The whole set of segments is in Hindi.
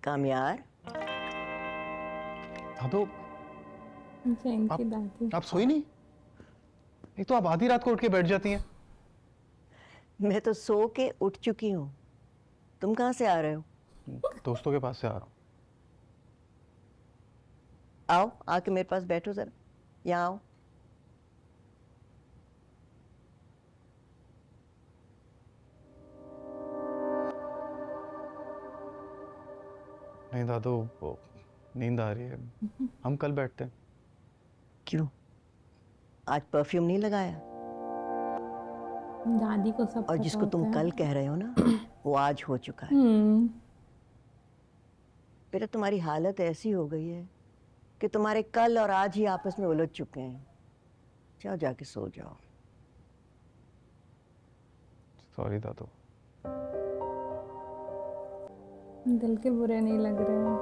कामयार। दादू इनकी दादी। आप सोई नहीं? एक तो आप आधी रात को उठ के बैठ जाती हैं। मैं तो सो के उठ चुकी हूँ। तुम कहाँ से आ रहे हो? दोस्तों के पास से आ रहा हूँ। आओ, आके मेरे पास बैठो जरा। यहाँ आओ। नहीं दादू, वो नींद आ रही है, हम कल बैठते हैं। क्यों? आज परफ्यूम नहीं लगाया? दादी को सब और पता जिसको तुम होता है। कल कह रहे हो ना, वो आज हो चुका है। बेटा, तुम्हारी हालत ऐसी हो गई है कि तुम्हारे कल और आज ही आपस में उलझ चुके हैं। जाओ, जाके सो जाओ। सॉरी दादू। दिल के बुरे नहीं लग रहे हैं।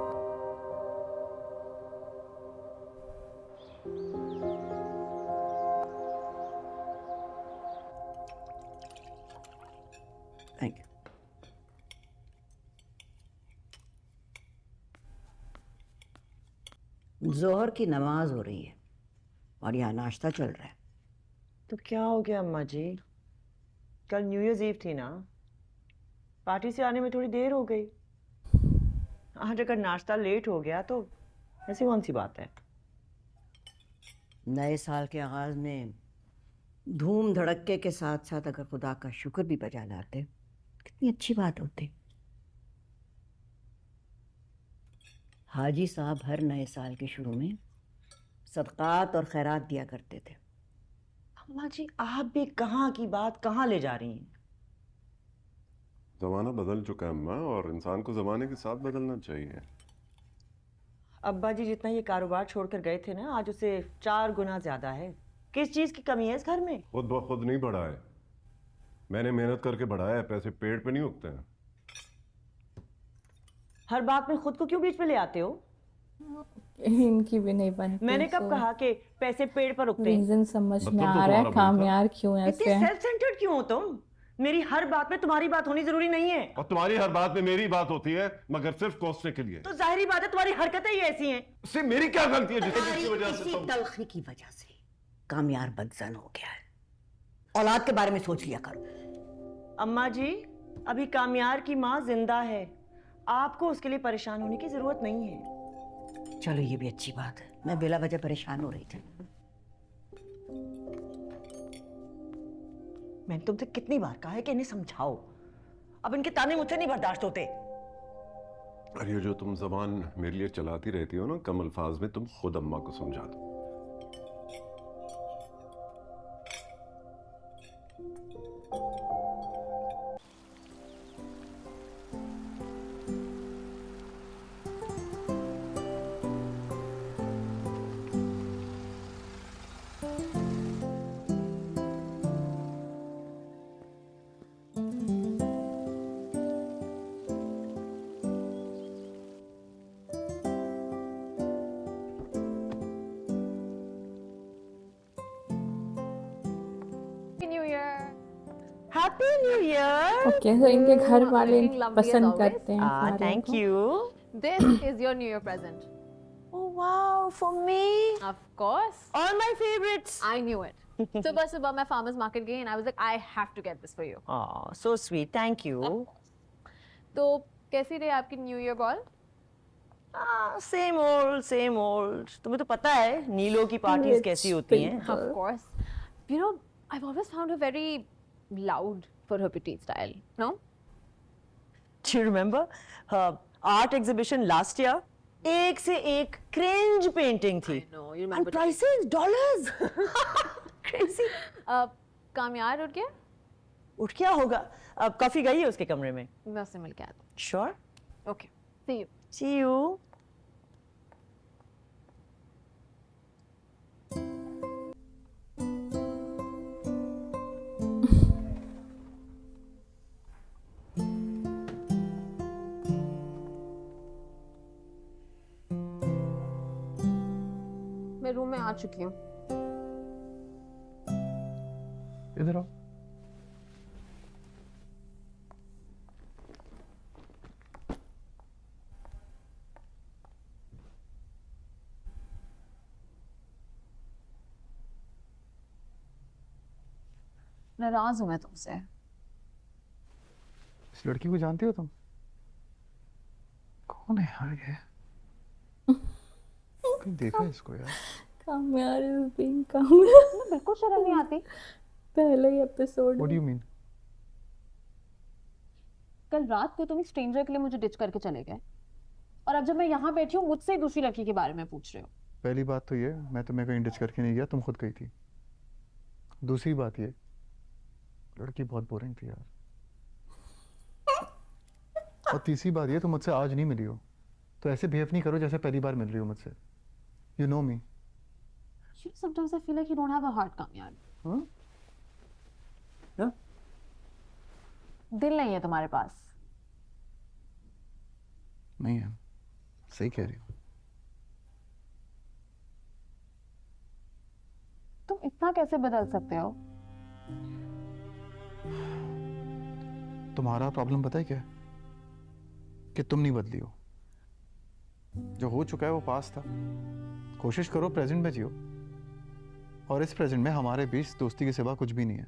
Thank you. जोहर की नमाज हो रही है और यहाँ नाश्ता चल रहा है। तो क्या हो गया अम्मा जी? कल न्यू ईयर्स ईव थी ना, पार्टी से आने में थोड़ी देर हो गई। आज अगर नाश्ता लेट हो गया तो ऐसी कौन सी बात है? नए साल के आगाज में धूम धड़क्के के साथ साथ अगर खुदा का शुक्र भी बजा लाते, कितनी अच्छी बात होती। हाजी साहब हर नए साल के शुरू में सदकात और खैरात दिया करते थे। अम्मा जी, आप भी कहाँ की बात कहाँ ले जा रही हैं? जमाना बदल चुका है अम्मा, और इंसान को जमाने के साथ बदलना चाहिए। अब्बा जी जितना ये कारोबार छोड़कर गए थे ना, आज उसे 4 गुना ज्यादा है। किस चीज की कमी है इस घर में? खुद ब खुद नहीं बढ़ा है, मैंने मेहनत करके बढ़ाया है। पैसे पेड़ पे नहीं उगते हैं। हर बात में खुद को क्यों बीच में ले आते हो? इनकी भी नहीं बनती। मैंने कब कहा कि पैसे पेड़ पर उगते हैं? रीजन समझ में मतलब तो आ रहा है तुम्हारा भाई था। कामयार क्यों इतने ऐसे। सेल्फ सेंटर्ड क्यों हो तुम? मेरी हर बात में तुम्हारी बात होनी जरूरी नहीं है। और तुम्हारी हर बात में मेरी बात होती है, मगर सिर्फ कोसने के लिए। तो जाहिर बात है तुम्हारी हरकतें ही ऐसी हैं। इससे मेरी क्या गलती है जिसकी वजह से इसी तुम... तलखी की वजह से कामयार बदजन हो गया है। औलाद के बारे में सोच लिया करो। अम्मा जी, अभी कामयार की माँ जिंदा है, आपको उसके लिए परेशान होने की जरूरत नहीं है। चलो, ये भी अच्छी बात है। मैं बिला वजह परेशान हो रही थी। मैंने तुमसे कितनी बार कहा है कि इन्हें समझाओ। अब इनके ताने मुझसे नहीं बर्दाश्त होते। और ये जो तुम जबान मेरे लिए चलाती रहती हो ना, कम अल्फाज में तुम खुद अम्मा को समझा दो। Happy new year. ओके, तो इनके घर वाले looking lovely as पसंद always. करते हैं फारिया थैंक को। You. This is your New Year present. Oh wow, for me. Of course. All my favorites. I knew it. सुबह सुबह मैं farmers market गई and I was like, I have to get this for you. Oh, so sweet. Thank you. तो कैसी रही आपकी New Year call? Same old, same old. तुम्हें तो पता है नीलो की पार्टीज Rich कैसी होती हैं। people. Of course. You know, I've always found her very loud for her petite style. No? Do you remember her art exhibition last year? एक से एक cringe painting थी। I know, you And remember. prices dollars. Crazy. कामयार उठ गया? उठ क्या होगा? अब कॉफी गई है उसके कमरे में। मैं उससे मिल के आती Sure. हूँ. Okay. See you. See you. मैं रूम में आ चुकी हूँ. इधर आओ। नाराज हूँ मैं तुमसे। इस लड़की को जानती हो तुम? कौन है यार ये? कहीं देखा है इसको यार? कामयार is being कामयार। तुम्हें बिल्कुल शर्म नहीं आती? पहले ही episode What do you mean? कल रात को तुम स्ट्रेंजर के लिए मुझे डिच करके चले गए, और अब जब मैं यहाँ बैठी हूँ मुझसे ही दूसरी लड़की के बारे में पूछ रहे हो। पहली बात तो ये, मैं तुम्हें कहीं डिच करके नहीं गया, तुम खुद गई थी। दूसरी बात ये, लड़की बहुत बोरिंग थी यार। और तीसरी बात ये, तुम मुझसे आज नहीं मिली हो, तो ऐसे बिहेव नहीं करो जैसे पहली बार मिल रही हो मुझसे। You know me. Sometimes I feel like you don't have a heart, कामयार। हाँ? क्या? दिल नहीं है तुम्हारे पास। नहीं है, सही कह रही हो। तुम इतना कैसे बदल सकते हो? तुम्हारा प्रॉब्लम पता है क्या है? कि तुम नहीं बदली हो। जो हो चुका है वो पास था। कोशिश करो प्रेजेंट में जियो, और इस प्रेजेंट में हमारे बीच दोस्ती के सिवा कुछ भी नहीं है।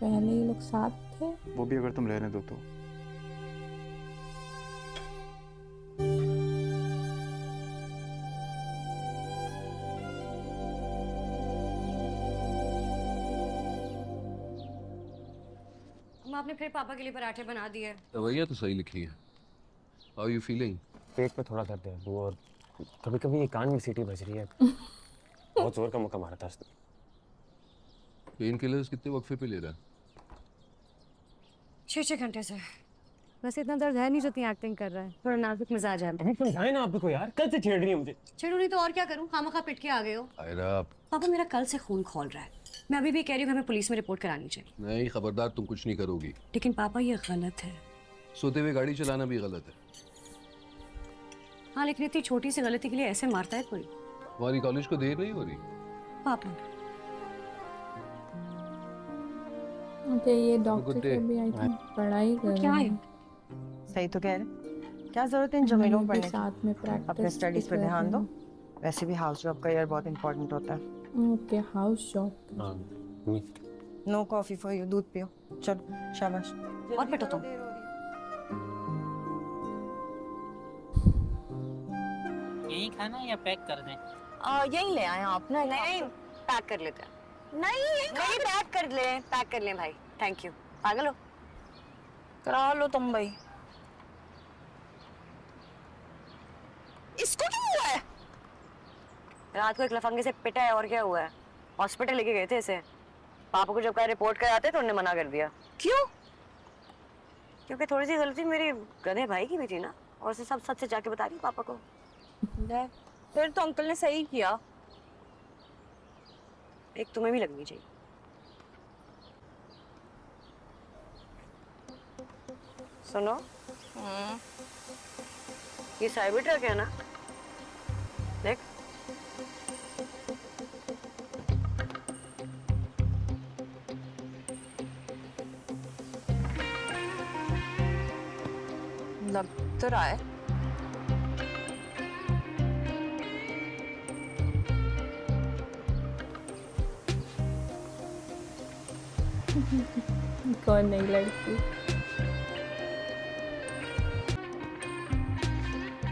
पहले ये लोग साथ थे। वो भी अगर तुम रहने दो तो। आपने फिर पापा के लिए पराठे बना दिए। दवाइयाँ तो सही लिखी हैं। How are you feeling? पेट में थोड़ा दर्द है वो, और कभी कभी ये कान में सीटी बज रही है। बहुत जोर का मुक्का मारा था उसने। पेन किलर्स कितने वक्फे पे ले रहा है? 6 घंटे से। वैसे इतना दर्द है नहीं जो इतनी एक्टिंग कर रहा है। थोड़ा नाजुक मिजाज है। अभी समझाए ना आपको यार, कल से छेड़ रही है मुझे। छेड़ो नहीं तो और क्या करूं? खामखा पिट के आ गए हो। आयरा, पापा मेरा कल से खून खोल रहा है। मैं अभी भी कह रही हूँ हमें पुलिस में रिपोर्ट करानी चाहिए। नहीं खबरदार, तुम कुछ नहीं करोगी। लेकिन पापा ये गलत है। सोते हुए गाड़ी चलाना भी गलत है। हाँ लेकिन इतनी छोटी सी गलती के लिए ऐसे मारता है कोई? तुम्हारी कॉलेज को देर नहीं हो रही? पापा ओके, ये डॉक्टर Good के day. भी आई थिंक पढ़ाई कर क्या रहे है? हैं। सही तो कह रहे। क्या जरूरत है इन जमीनों हम पर भी पढ़ने की? साथ में प्रैक्टिस अपने स्टडीज पे ध्यान दो। वैसे भी हाउस जॉब का यार बहुत इंपॉर्टेंट होता है। Okay, house job. हाँ, नो कॉफी फॉर यू, दूध पियो। चलो शाबाश। और बेटा तुम यही खाना या पैक कर दें? यही ले आए आप ना? नहीं पैक कर लेते हैं। नहीं पैक कर ले भाई। Thank you. पागल हो? करा लो तुम भाई। इसको क्या हुआ है? रात को एक लफंगे से पिटा है, और क्या हुआ है? हॉस्पिटल लेके गए थे इसे। पापा को जब कहा रिपोर्ट कराते तो उन्होंने मना कर दिया। क्यों? क्योंकि थोड़ी सी गलती मेरी गधे भाई की भी थी ना, और उसे सब सच से जाके बता रही पापा को। फिर तो अंकल ने सही किया। एक तुम्हें भी लगनी चाहिए। सुनो, ये साइबर ट्रक है ना? देख, लग तो रहा है। कौन नई लड़की?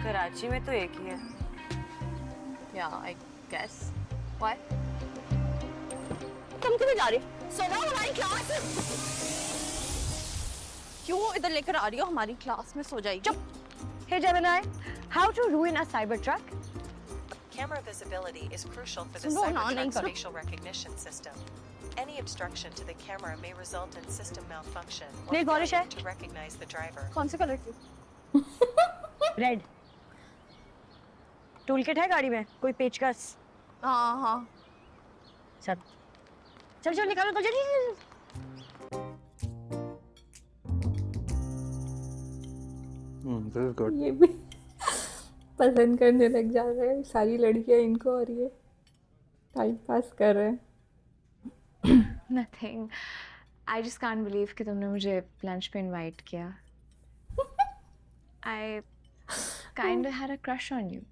कराची में तो एक ही है। या आई गेस। व्हाई? तुम क्यों जा रही हो? सोना हमारी क्लास। क्यों इधर लेकर आ रही हो? हमारी क्लास में सो जाएगी। चुप। Hey Gemini, how to ruin a cyber truck? Camera visibility is crucial for the No, no, Cybertruck's नहीं करो। facial recognition system. Any obstruction to the camera may result in system malfunction or नहीं, गौरिश है। failure to recognize the driver. कौन सी कलर की? रेड। टूल किट है गाड़ी में? कोई पेचकस? हाँ। चल चल चल निकालो तो जल्दी। This is good. ये भी पसंद करने लग जा रहे हैं सारी लड़कियां इनको, और ये टाइम पास कर रहे हैं। Nothing. I just can't believe कि तुमने मुझे लंच पे इनवाइट किया. I kind of had a crush on you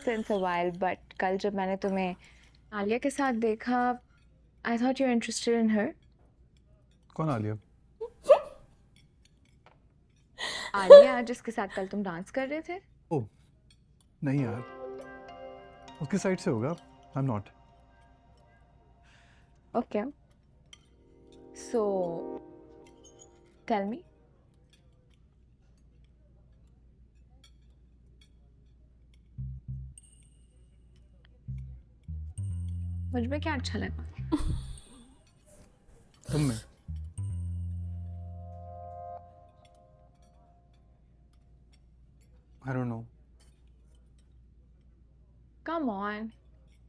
since a while, but कल जब मैंने तुम्हें आलिया के साथ देखा, I thought you're interested in her. कौन आलिया? आलिया जिसके साथ कल तुम डांस कर रहे थे? ओ नहीं यार, उसकी साइड से होगा. I am not. Okay. So, tell me. मुझ में क्या अच्छा लगा? तुम में I don't know. Come on.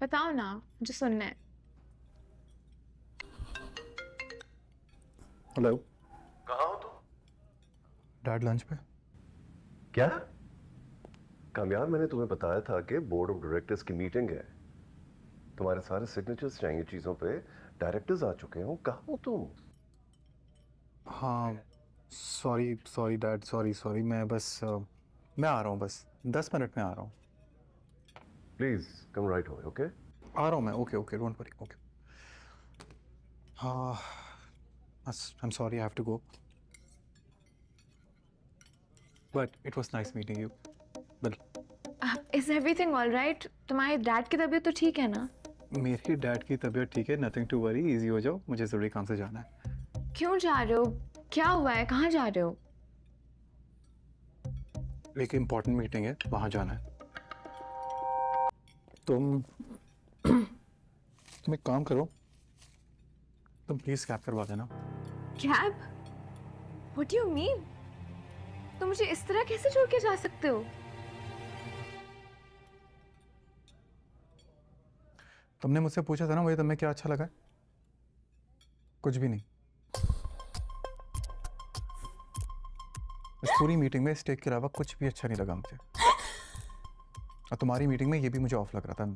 बताओ ना, मुझे सुनना है. हेलो. कहाँ हो तुम? डैड लंच पे. क्या? कामयाब, मैंने तुम्हें बताया था कि बोर्ड ऑफ डायरेक्टर्स की मीटिंग है. तुम्हारे सारे सिग्नेचर्स चाहिए चीजों पे. डायरेक्टर्स आ चुके हो. कहाँ हो तुम? हाँ, सॉरी डैड, सॉरी. मैं आ रहा हूँ, बस 10 मिनट में आ रहा हूँ. प्लीज कम राइट हो. ओके? आ रहा हूँ मैं. Okay, don't worry. ओके. हाँ, I'm sorry I have to go. But it was nice meeting you. Well, Is everything all right? तुम्हारे डैड की तबीयत तो ठीक है ना? मेरी डैड की तबीयत ठीक है. Nothing to worry. इजी हो जाओ, मुझे ज़रूरी काम से जाना है. क्यों जा रहे हो? क्या हुआ है? कहाँ जा रहे हो? एक इम्पोर्टेंट मीटिंग है, वहाँ जाना है. तुम एक काम करो, तुम प्लीज कैब करवा देना. Cab? What do you mean? तुम मुझे इस तरह कैसे छोड़ के जा सकते हो? तुमने मुझसे पूछा था ना मुझे तुम्हें क्या अच्छा लगा. कुछ भी नहीं. इस पूरी मीटिंग में स्टेक के अलावा कुछ भी अच्छा नहीं लगा मुझे. और तुम्हारी मीटिंग में ये भी मुझे ऑफ लग रहा था.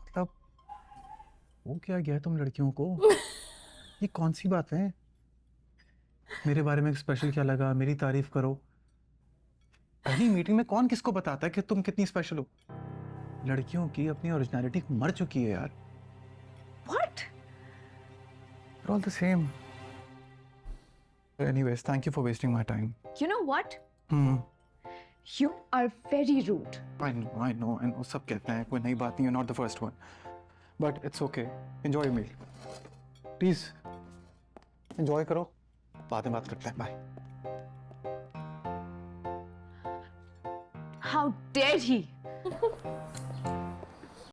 मतलब वो क्या गया तुम लड़कियों को? ये कौन सी बात है? मेरे बारे में स्पेशल क्या लगा? मेरी तारीफ करो. पहली मीटिंग में कौन किसको बताता है कि तुम कितनी स्पेशल हो? लड़कियों की अपनी ओरिजिनलिटी मर चुकी है यार. What? They're all the same. Anyways, thank you for wasting my time. You know what? You are very rude. I know. सब कहते हैं कोई नई बात नहीं. You're not the first one. But it's okay. Enjoy your meal. Please. Enjoy करो. बाद में बात करते हैं. Bye. How dare he?